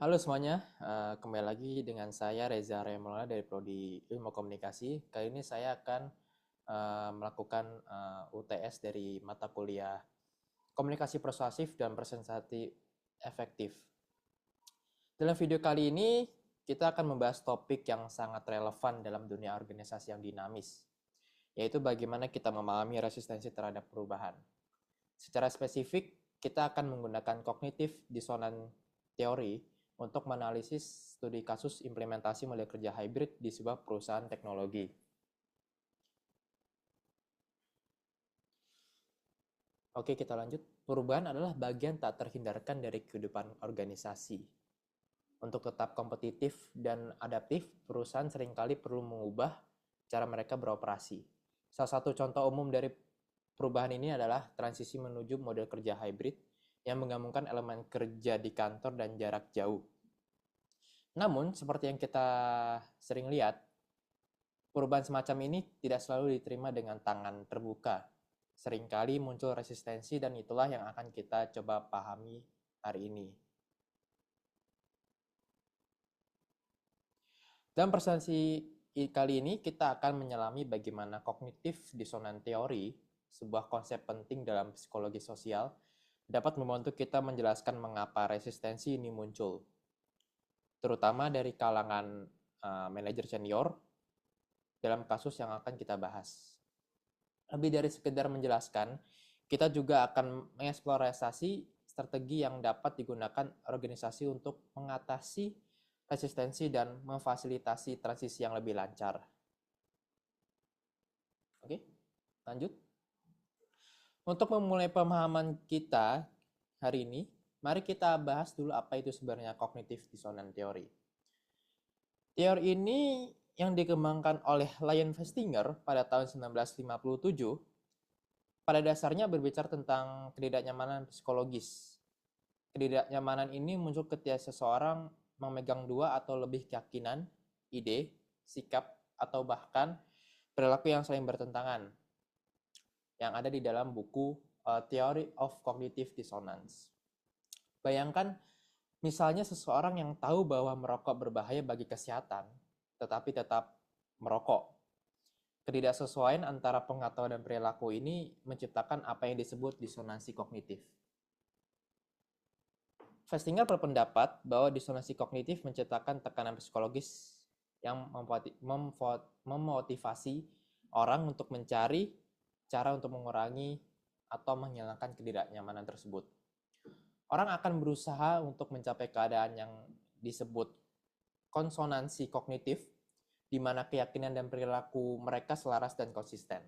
Halo semuanya, kembali lagi dengan saya Reza Remolana dari Prodi Ilmu Komunikasi. Kali ini saya akan melakukan UTS dari mata kuliah Komunikasi Persuasif dan Presentasi Efektif. Dalam video kali ini, kita akan membahas topik yang sangat relevan dalam dunia organisasi yang dinamis, yaitu bagaimana kita memahami resistensi terhadap perubahan. Secara spesifik, kita akan menggunakan kognitif disonan teori untuk menganalisis studi kasus implementasi model kerja hybrid di sebuah perusahaan teknologi. Oke, kita lanjut. Perubahan adalah bagian tak terhindarkan dari kehidupan organisasi. Untuk tetap kompetitif dan adaptif, perusahaan seringkali perlu mengubah cara mereka beroperasi. Salah satu contoh umum dari perubahan ini adalah transisi menuju model kerja hybrid yang menggabungkan elemen kerja di kantor dan jarak jauh. Namun, seperti yang kita sering lihat, perubahan semacam ini tidak selalu diterima dengan tangan terbuka. Seringkali muncul resistensi dan itulah yang akan kita coba pahami hari ini. Dalam presentasi kali ini kita akan menyelami bagaimana kognitif disonan teori, sebuah konsep penting dalam psikologi sosial, dapat membantu kita menjelaskan mengapa resistensi ini muncul, terutama dari kalangan manajer senior dalam kasus yang akan kita bahas. Lebih dari sekedar menjelaskan, kita juga akan mengeksplorasi strategi yang dapat digunakan organisasi untuk mengatasi resistensi dan memfasilitasi transisi yang lebih lancar. Oke, lanjut. Untuk memulai pemahaman kita hari ini, mari kita bahas dulu apa itu sebenarnya kognitif disonan teori. Teori ini yang dikembangkan oleh Lion Festinger pada tahun 1957 pada dasarnya berbicara tentang ketidaknyamanan psikologis. Ketidaknyamanan ini muncul ketika seseorang memegang dua atau lebih keyakinan, ide, sikap, atau bahkan perilaku yang saling bertentangan yang ada di dalam buku Theory of Cognitive Dissonance. Bayangkan misalnya seseorang yang tahu bahwa merokok berbahaya bagi kesehatan, tetapi tetap merokok. Ketidaksesuaian antara pengetahuan dan perilaku ini menciptakan apa yang disebut disonansi kognitif. Festinger berpendapat bahwa disonansi kognitif menciptakan tekanan psikologis yang memotivasi orang untuk mencari cara untuk mengurangi atau menghilangkan ketidaknyamanan tersebut. Orang akan berusaha untuk mencapai keadaan yang disebut konsonansi kognitif, di mana keyakinan dan perilaku mereka selaras dan konsisten.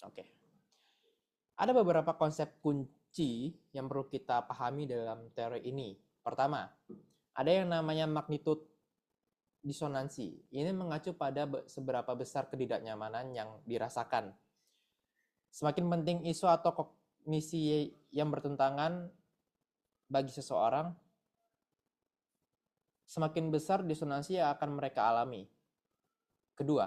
Oke. Ada beberapa konsep kunci yang perlu kita pahami dalam teori ini. Pertama, ada yang namanya magnitude disonansi. Ini mengacu pada seberapa besar ketidaknyamanan yang dirasakan. Semakin penting isu atau kognisi yang bertentangan bagi seseorang, semakin besar disonansi yang akan mereka alami. Kedua,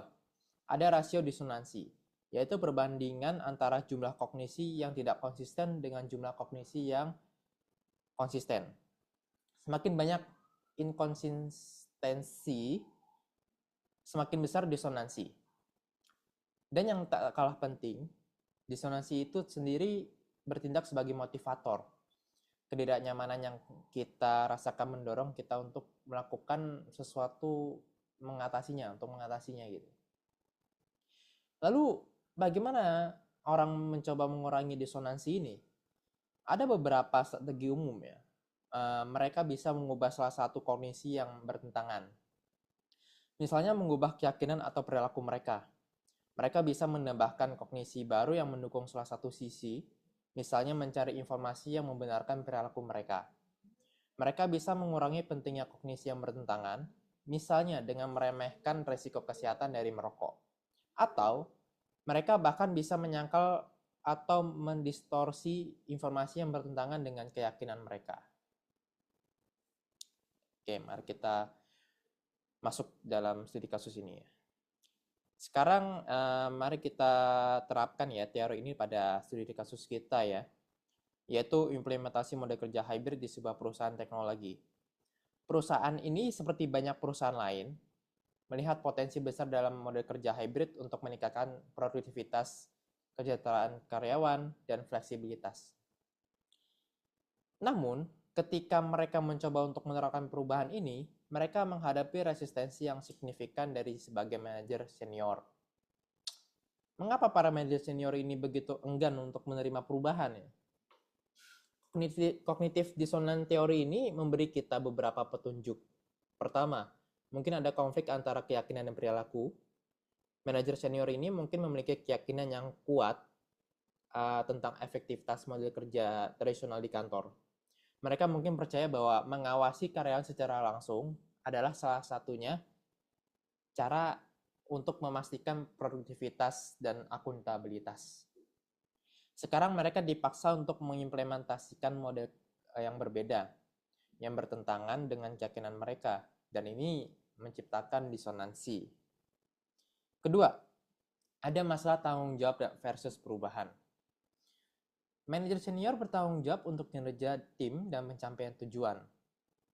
ada rasio disonansi, yaitu perbandingan antara jumlah kognisi yang tidak konsisten dengan jumlah kognisi yang konsisten. Semakin banyak inkonsistensi, semakin besar disonansi. Dan yang tak kalah penting, disonansi itu sendiri bertindak sebagai motivator. Ketidaknyamanan yang kita rasakan mendorong kita untuk melakukan sesuatu untuk mengatasinya gitu. Lalu bagaimana orang mencoba mengurangi disonansi ini? Ada beberapa strategi umum ya. Mereka bisa mengubah salah satu kognisi yang bertentangan. Misalnya mengubah keyakinan atau perilaku mereka. Mereka bisa menambahkan kognisi baru yang mendukung salah satu sisi, misalnya mencari informasi yang membenarkan perilaku mereka. Mereka bisa mengurangi pentingnya kognisi yang bertentangan, misalnya dengan meremehkan risiko kesehatan dari merokok. Atau mereka bahkan bisa menyangkal atau mendistorsi informasi yang bertentangan dengan keyakinan mereka. Oke, mari kita masuk dalam studi kasus ini ya. Sekarang mari kita terapkan ya teori ini pada studi kasus kita ya. yaitu implementasi model kerja hybrid di sebuah perusahaan teknologi. Perusahaan ini seperti banyak perusahaan lain, melihat potensi besar dalam model kerja hybrid untuk meningkatkan produktivitas, kesejahteraan karyawan, dan fleksibilitas. Namun, ketika mereka mencoba untuk menerapkan perubahan ini, mereka menghadapi resistensi yang signifikan dari sebagai manajer senior. Mengapa para manajer senior ini begitu enggan untuk menerima perubahan? Kognitif disonan teori ini memberi kita beberapa petunjuk. Pertama, mungkin ada konflik antara keyakinan dan perilaku. Manajer senior ini mungkin memiliki keyakinan yang kuat tentang efektivitas model kerja tradisional di kantor. Mereka mungkin percaya bahwa mengawasi karyawan secara langsung adalah salah satunya cara untuk memastikan produktivitas dan akuntabilitas. Sekarang mereka dipaksa untuk mengimplementasikan model yang berbeda, yang bertentangan dengan keyakinan mereka, dan ini menciptakan disonansi. Kedua, ada masalah tanggung jawab versus perubahan. Manajer senior bertanggung jawab untuk kinerja tim dan pencapaian tujuan.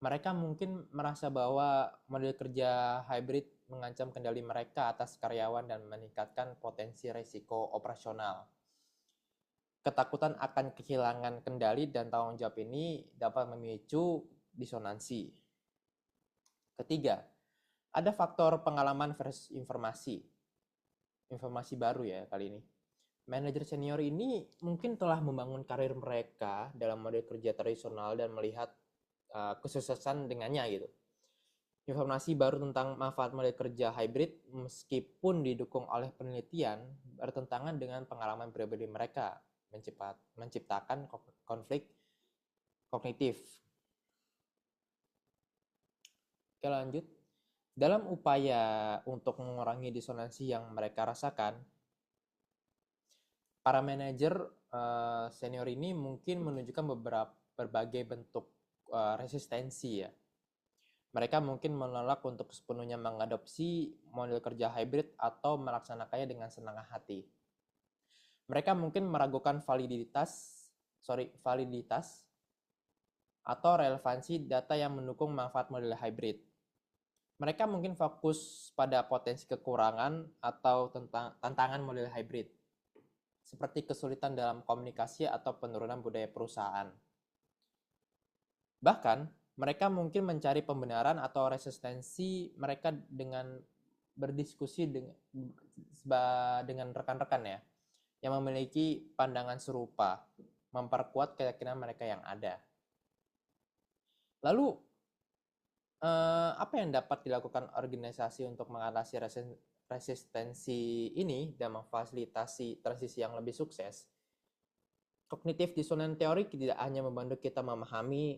Mereka mungkin merasa bahwa model kerja hybrid mengancam kendali mereka atas karyawan dan meningkatkan potensi risiko operasional. Ketakutan akan kehilangan kendali dan tanggung jawab ini dapat memicu disonansi. Ketiga, ada faktor pengalaman versus informasi. Informasi baru ya kali ini. Manajer senior ini mungkin telah membangun karir mereka dalam model kerja tradisional dan melihat kesuksesan dengannya gitu. Informasi baru tentang manfaat model kerja hybrid meskipun didukung oleh penelitian bertentangan dengan pengalaman pribadi mereka, menciptakan konflik kognitif. Oke, lanjut. Dalam upaya untuk mengurangi disonansi yang mereka rasakan, para manajer senior ini mungkin menunjukkan berbagai bentuk resistensi ya. Mereka mungkin menolak untuk sepenuhnya mengadopsi model kerja hybrid atau melaksanakannya dengan senang hati. Mereka mungkin meragukan validitas atau relevansi data yang mendukung manfaat model hybrid. Mereka mungkin fokus pada potensi kekurangan atau tantangan model hybrid, seperti kesulitan dalam komunikasi atau penurunan budaya perusahaan. Bahkan, mereka mungkin mencari pembenaran atau resistensi mereka dengan berdiskusi dengan rekan-rekan ya, yang memiliki pandangan serupa, memperkuat keyakinan mereka yang ada. Lalu, apa yang dapat dilakukan organisasi untuk mengatasi resistensi ini dan memfasilitasi transisi yang lebih sukses? Kognitif disonan teori tidak hanya membantu kita memahami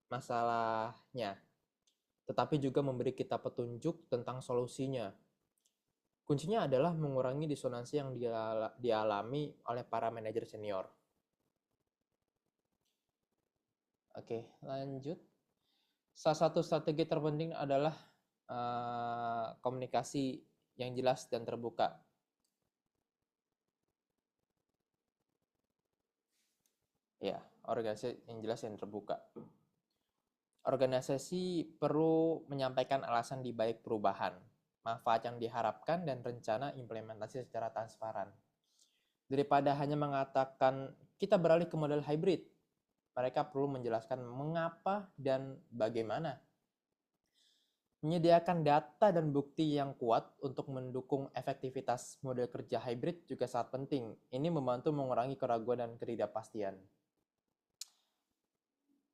masalahnya, tetapi juga memberi kita petunjuk tentang solusinya. Kuncinya adalah mengurangi disonansi yang dialami oleh para manajer senior. Oke, lanjut. Salah satu strategi terpenting adalah komunikasi yang jelas dan terbuka. Ya, organisasi yang jelas dan terbuka. Organisasi perlu menyampaikan alasan di balik perubahan, manfaat yang diharapkan, dan rencana implementasi secara transparan. Daripada hanya mengatakan kita beralih ke model hybrid, mereka perlu menjelaskan mengapa dan bagaimana. Menyediakan data dan bukti yang kuat untuk mendukung efektivitas model kerja hybrid juga sangat penting. Ini membantu mengurangi keraguan dan ketidakpastian.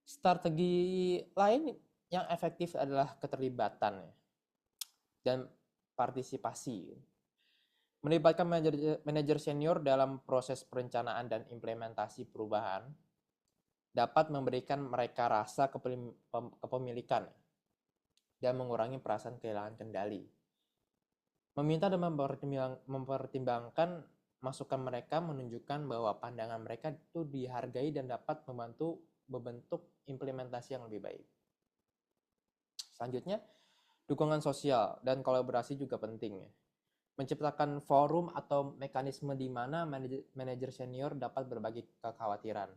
Strategi lain yang efektif adalah keterlibatan dan partisipasi. Melibatkan manajer senior dalam proses perencanaan dan implementasi perubahan dapat memberikan mereka rasa kepemilikan dan mengurangi perasaan kehilangan kendali. Meminta dan mempertimbangkan masukan mereka menunjukkan bahwa pandangan mereka itu dihargai dan dapat membantu membentuk implementasi yang lebih baik. Selanjutnya, dukungan sosial dan kolaborasi juga penting. menciptakan forum atau mekanisme di mana manajer senior dapat berbagi kekhawatiran,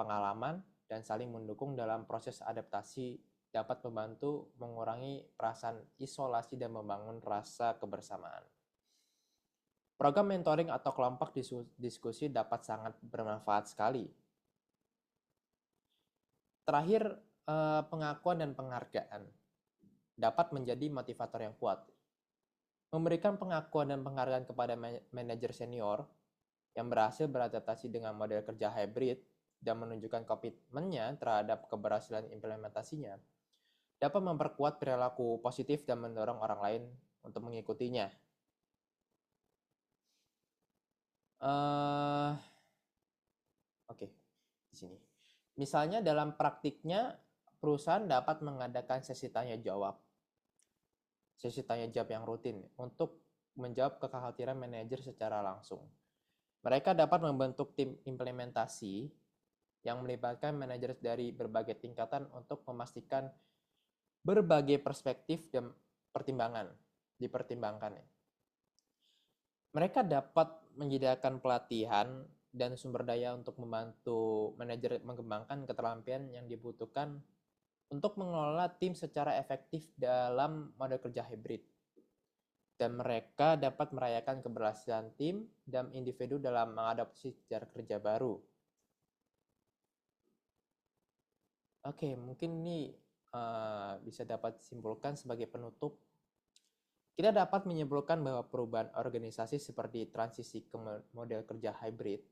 pengalaman, dan saling mendukung dalam proses adaptasi dapat membantu mengurangi perasaan isolasi dan membangun rasa kebersamaan. Program mentoring atau kelompok diskusi dapat sangat bermanfaat sekali. Terakhir, pengakuan dan penghargaan dapat menjadi motivator yang kuat. Memberikan pengakuan dan penghargaan kepada manajer senior yang berhasil beradaptasi dengan model kerja hybrid dan menunjukkan komitmennya terhadap keberhasilan implementasinya dapat memperkuat perilaku positif dan mendorong orang lain untuk mengikutinya. Oke, di sini. Misalnya dalam praktiknya, perusahaan dapat mengadakan sesi tanya jawab yang rutin untuk menjawab kekhawatiran manajer secara langsung. Mereka dapat membentuk tim implementasi yang melibatkan manajer dari berbagai tingkatan untuk memastikan berbagai perspektif dan dipertimbangkan. Mereka dapat menyediakan pelatihan dan sumber daya untuk membantu manajer mengembangkan keterampilan yang dibutuhkan untuk mengelola tim secara efektif dalam model kerja hybrid. Dan mereka dapat merayakan keberhasilan tim dan individu dalam mengadopsi cara kerja baru. Oke, mungkin ini bisa dapat disimpulkan sebagai penutup. Kita dapat menyimpulkan bahwa perubahan organisasi seperti transisi ke model kerja hybrid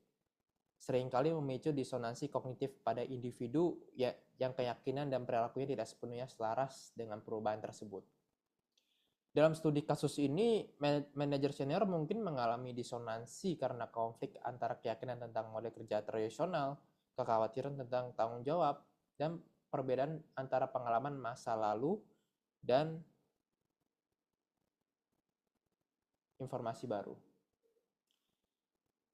seringkali memicu disonansi kognitif pada individu yang keyakinan dan perilakunya tidak sepenuhnya selaras dengan perubahan tersebut. Dalam studi kasus ini, manajer senior mungkin mengalami disonansi karena konflik antara keyakinan tentang model kerja tradisional, kekhawatiran tentang tanggung jawab, dan perbedaan antara pengalaman masa lalu dan informasi baru.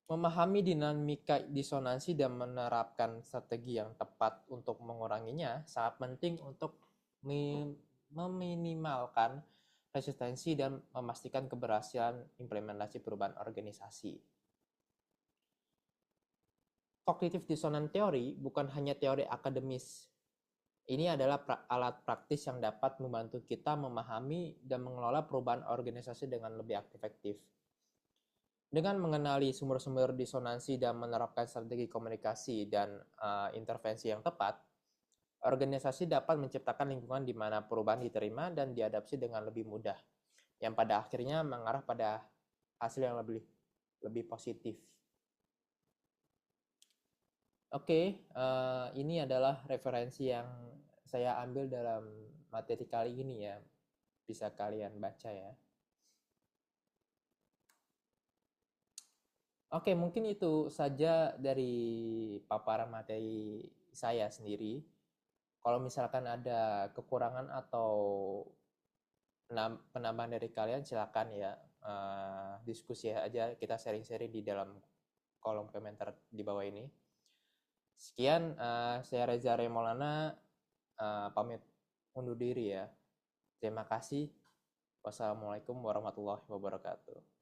Memahami dinamika disonansi dan menerapkan strategi yang tepat untuk menguranginya sangat penting untuk meminimalkan resistensi dan memastikan keberhasilan implementasi perubahan organisasi. Cognitive dissonance theory bukan hanya teori akademis. Ini adalah alat praktis yang dapat membantu kita memahami dan mengelola perubahan organisasi dengan lebih efektif. Dengan mengenali sumber-sumber disonansi dan menerapkan strategi komunikasi dan intervensi yang tepat, organisasi dapat menciptakan lingkungan di mana perubahan diterima dan diadopsi dengan lebih mudah, yang pada akhirnya mengarah pada hasil yang lebih positif. Oke, ini adalah referensi yang saya ambil dalam materi kali ini ya. Bisa kalian baca ya. Oke, mungkin itu saja dari paparan materi saya sendiri. Kalau misalkan ada kekurangan atau penambahan dari kalian, silakan ya diskusi aja, kita sharing-sharing di dalam kolom komentar di bawah ini. Sekian, saya Reza Remolana, pamit undur diri ya. Terima kasih. Wassalamualaikum warahmatullahi wabarakatuh.